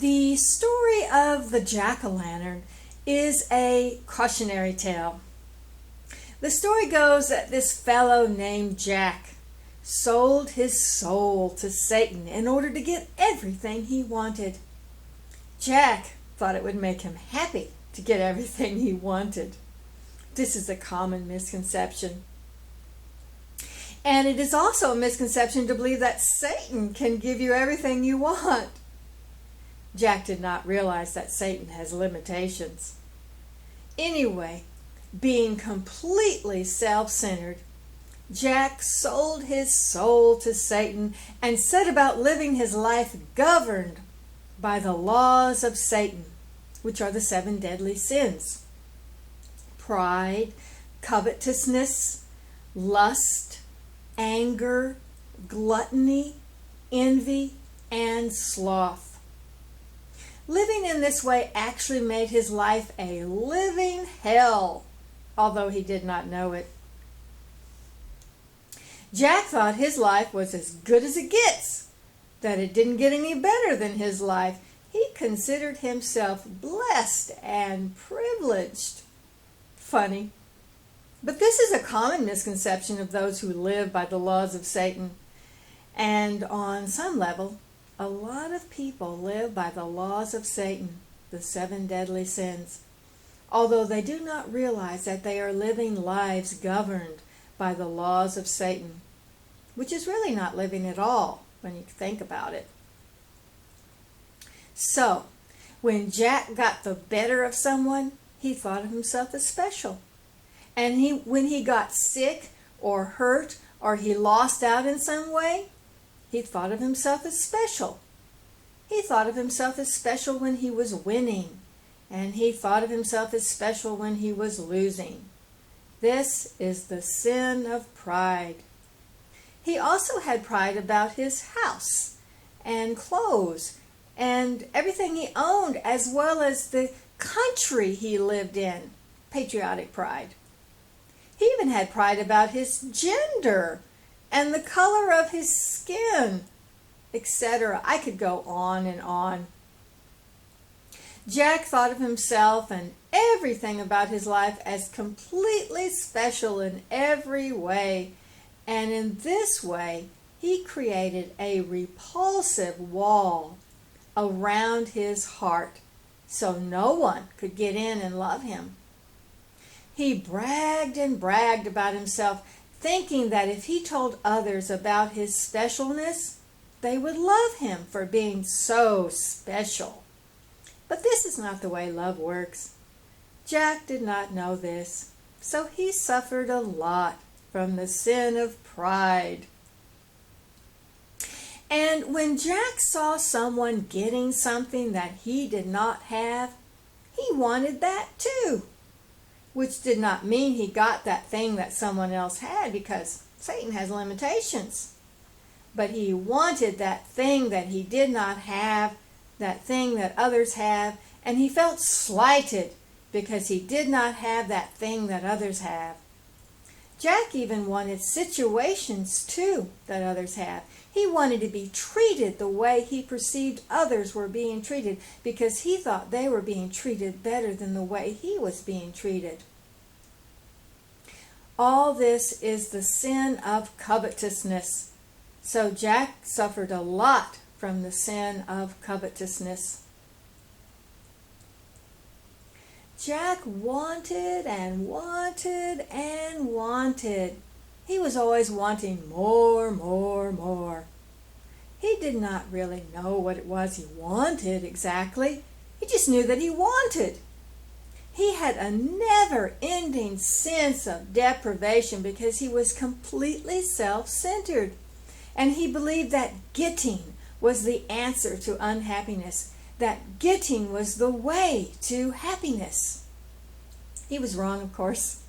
The story of the jack-o'-lantern is a cautionary tale. The story goes that this fellow named Jack sold his soul to Satan in order to get everything he wanted. Jack thought it would make him happy to get everything he wanted. This is a common misconception. And it is also a misconception to believe that Satan can give you everything you want. Jack did not realize that Satan has limitations. Anyway, being completely self-centered, Jack sold his soul to Satan and set about living his life governed by the laws of Satan, which are the 7 deadly sins: pride, covetousness, lust, anger, gluttony, envy, and sloth. Living in this way actually made his life a living hell, although he did not know it. Jack thought his life was as good as it gets, that it didn't get any better than his life. He considered himself blessed and privileged. Funny. But this is a common misconception of those who live by the laws of Satan. And on some level, a lot of people live by the laws of Satan, the 7 deadly sins, although they do not realize that they are living lives governed by the laws of Satan, which is really not living at all when you think about it. So, when Jack got the better of someone, he thought of himself as special. And when he got sick or hurt or he lost out in some way, he thought of himself as special. He thought of himself as special when he was winning, and he thought of himself as special when he was losing. This is the sin of pride. He also had pride about his house and clothes and everything he owned, as well as the country he lived in. Patriotic pride. He even had pride about his gender and the color of his skin, etc. I could go on and on. Jack thought of himself and everything about his life as completely special in every way, and in this way he created a repulsive wall around his heart so no one could get in and love him. He bragged and bragged about himself, thinking that if he told others about his specialness, they would love him for being so special. But this is not the way love works. Jack did not know this, so he suffered a lot from the sin of pride. And when Jack saw someone getting something that he did not have, he wanted that too. Which did not mean he got that thing that someone else had, because Satan has limitations. But he wanted that thing that he did not have, that thing that others have, and he felt slighted because he did not have that thing that others have. Jack even wanted situations too that others have. He wanted to be treated the way he perceived others were being treated, because he thought they were being treated better than the way he was being treated. All this is the sin of covetousness. So Jack suffered a lot from the sin of covetousness. Jack wanted and wanted and wanted. He was always wanting more, more, more. He did not really know what it was he wanted exactly. He just knew that he wanted. He had a never-ending sense of deprivation because he was completely self-centered. And he believed that getting was the answer to unhappiness, that getting was the way to happiness. He was wrong, of course,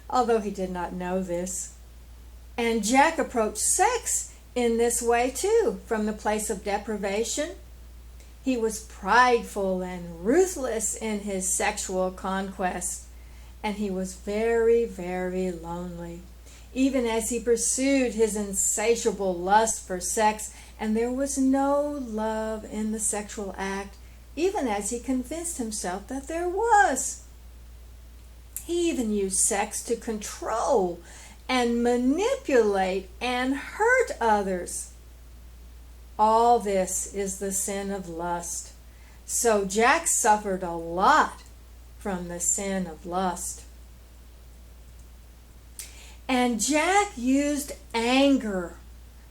although he did not know this. And Jack approached sex in this way too, from the place of deprivation. He was prideful and ruthless in his sexual conquest, and he was very, very lonely, even as he pursued his insatiable lust for sex and there was no love in the sexual act, even as he convinced himself that there was. He even used sex to control and manipulate and hurt others. All this is the sin of lust. So Jack suffered a lot from the sin of lust. And Jack used anger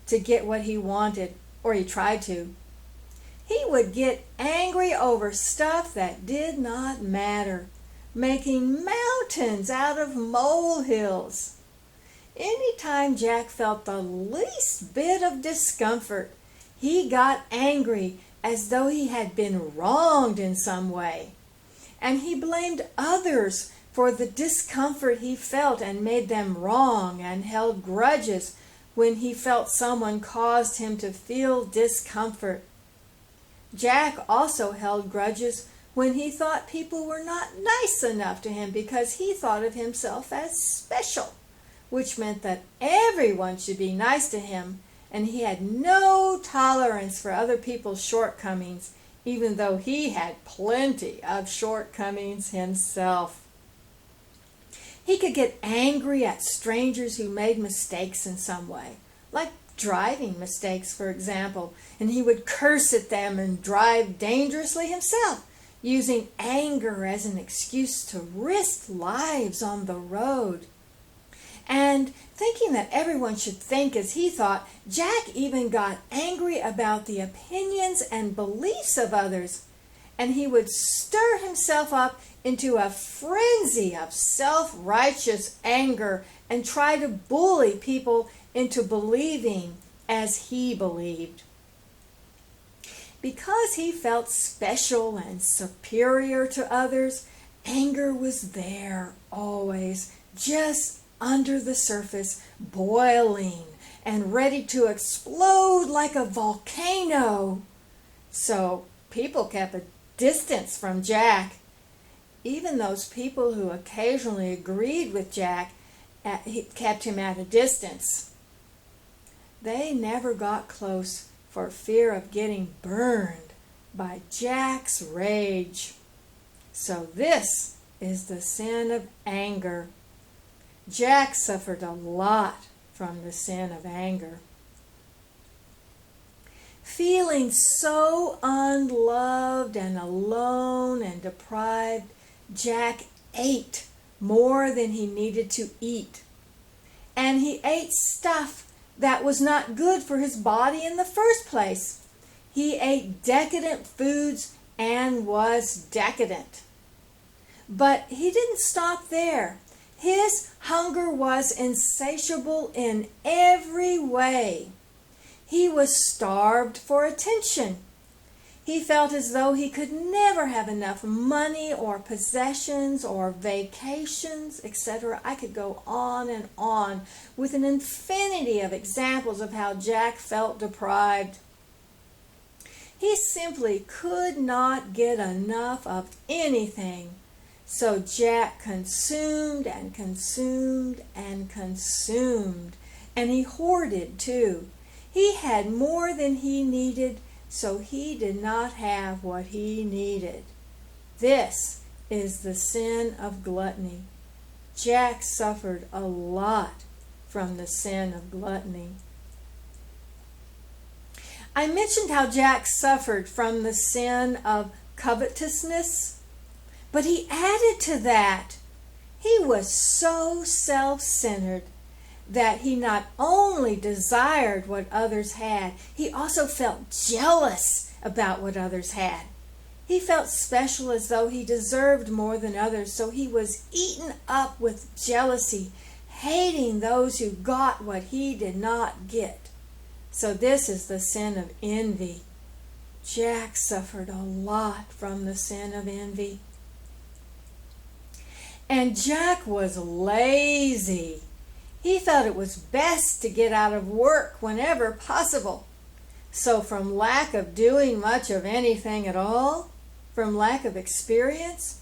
to get what he wanted, or he tried to. He would get angry over stuff that did not matter, making mountains out of molehills. Anytime Jack felt the least bit of discomfort, he got angry as though he had been wronged in some way. And he blamed others for the discomfort he felt and made them wrong, and held grudges when he felt someone caused him to feel discomfort. Jack also held grudges when he thought people were not nice enough to him because he thought of himself as special, which meant that everyone should be nice to him, and he had no tolerance for other people's shortcomings, even though he had plenty of shortcomings himself. He could get angry at strangers who made mistakes in some way, like driving mistakes, for example, and he would curse at them and drive dangerously himself, using anger as an excuse to risk lives on the road. And thinking that everyone should think as he thought, Jack even got angry about the opinions and beliefs of others, and he would stir himself up into a frenzy of self-righteous anger and try to bully people into believing as he believed. Because he felt special and superior to others, anger was there always, just under the surface, boiling and ready to explode like a volcano. So people kept a distance from Jack. Even those people who occasionally agreed with Jack kept him at a distance. They never got close for fear of getting burned by Jack's rage. So this is the sin of anger. Jack suffered a lot from the sin of anger. Feeling so unloved and alone and deprived, Jack ate more than he needed to eat. And he ate stuff that was not good for his body in the first place. He ate decadent foods and was decadent. But he didn't stop there. His hunger was insatiable in every way. He was starved for attention. He felt as though he could never have enough money or possessions or vacations, etc. I could go on and on with an infinity of examples of how Jack felt deprived. He simply could not get enough of anything. So Jack consumed and consumed and consumed. And he hoarded too. He had more than he needed, so he did not have what he needed. This is the sin of gluttony. Jack suffered a lot from the sin of gluttony. I mentioned how Jack suffered from the sin of covetousness, but he added to that. He was so self-centered that he not only desired what others had, he also felt jealous about what others had. He felt special, as though he deserved more than others, so he was eaten up with jealousy, hating those who got what he did not get. So this is the sin of envy. Jack suffered a lot from the sin of envy. And Jack was lazy. He felt it was best to get out of work whenever possible. So from lack of doing much of anything at all, from lack of experience,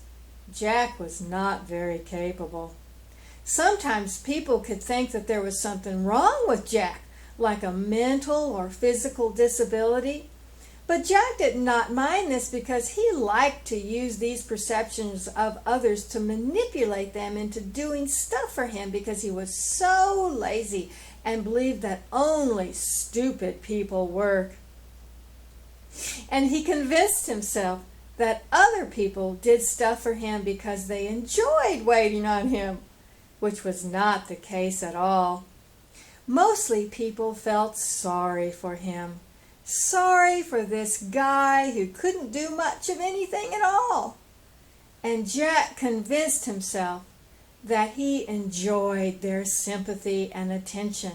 Jack was not very capable. Sometimes people could think that there was something wrong with Jack, like a mental or physical disability. But Jack did not mind this because he liked to use these perceptions of others to manipulate them into doing stuff for him because he was so lazy and believed that only stupid people work. And he convinced himself that other people did stuff for him because they enjoyed waiting on him, which was not the case at all. Mostly people felt sorry for him. Sorry for this guy who couldn't do much of anything at all. And Jack convinced himself that he enjoyed their sympathy and attention,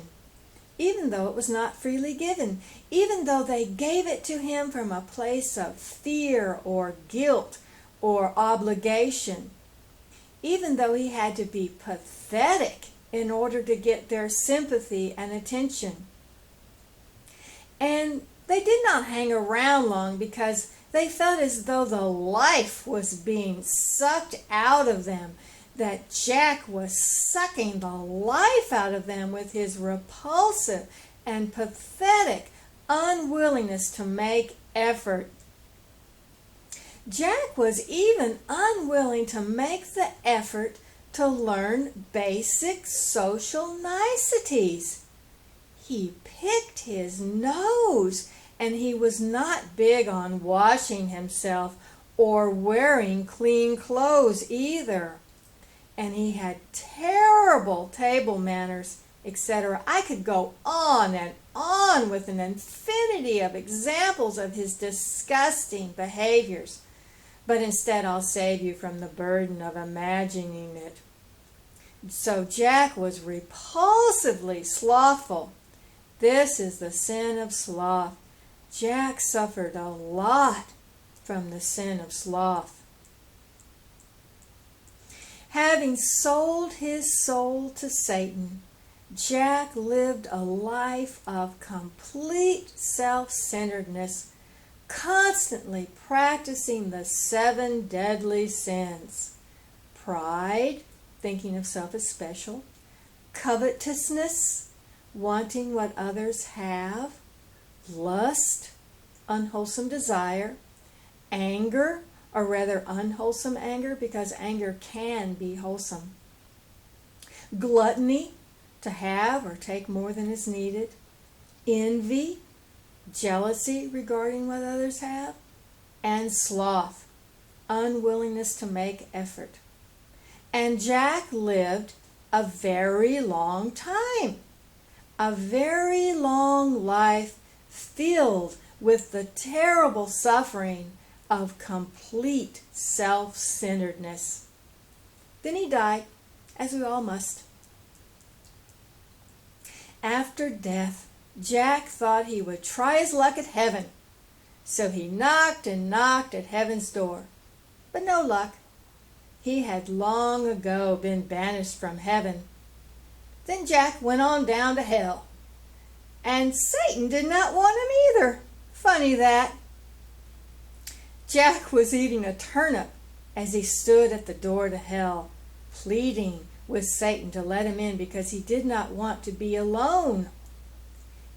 even though it was not freely given, even though they gave it to him from a place of fear or guilt or obligation, even though he had to be pathetic in order to get their sympathy and attention. And they did not hang around long because they felt as though the life was being sucked out of them, that Jack was sucking the life out of them with his repulsive and pathetic unwillingness to make effort. Jack was even unwilling to make the effort to learn basic social niceties. He picked his nose, and he was not big on washing himself or wearing clean clothes either. And he had terrible table manners, etc. I could go on and on with an infinity of examples of his disgusting behaviors, but instead I'll save you from the burden of imagining it. So Jack was repulsively slothful. This is the sin of sloth. Jack suffered a lot from the sin of sloth. Having sold his soul to Satan, Jack lived a life of complete self-centeredness, constantly practicing the 7 deadly sins: pride, thinking of self as special; covetousness, wanting what others have; lust, unwholesome desire; anger, or rather unwholesome anger, because anger can be wholesome; gluttony, to have or take more than is needed; envy, jealousy regarding what others have; and sloth, unwillingness to make effort. And Jack lived a very long time, a very long life filled with the terrible suffering of complete self-centeredness. Then he died, as we all must. After death, Jack thought he would try his luck at heaven, so he knocked and knocked at heaven's door. But no luck. He had long ago been banished from heaven. Then Jack went on down to hell, and Satan did not want him either. Funny that. Jack was eating a turnip as he stood at the door to hell, pleading with Satan to let him in because he did not want to be alone.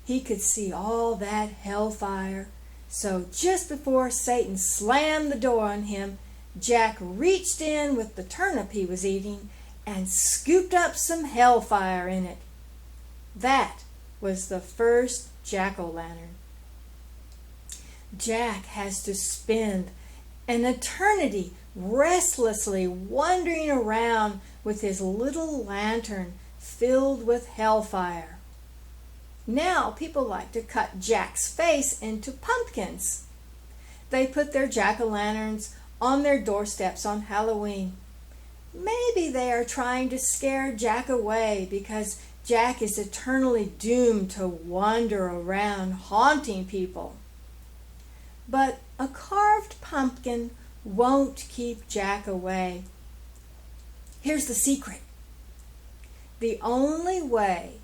He could see all that hellfire, so just before Satan slammed the door on him, Jack reached in with the turnip he was eating and scooped up some hellfire in it. That was the first jack-o'-lantern. Jack has to spend an eternity restlessly wandering around with his little lantern filled with hellfire. Now people like to cut Jack's face into pumpkins. They put their jack-o'-lanterns on their doorsteps on Halloween. Maybe they are trying to scare Jack away because Jack is eternally doomed to wander around haunting people. But a carved pumpkin won't keep Jack away. Here's the secret. The only way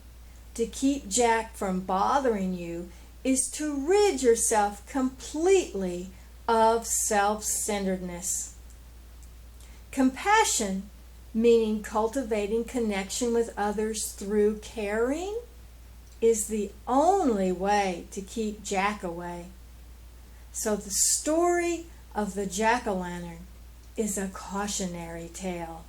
to keep Jack from bothering you is to rid yourself completely of self-centeredness. Compassion, meaning cultivating connection with others through caring, is the only way to keep Jack away. So the story of the jack-o'-lantern is a cautionary tale.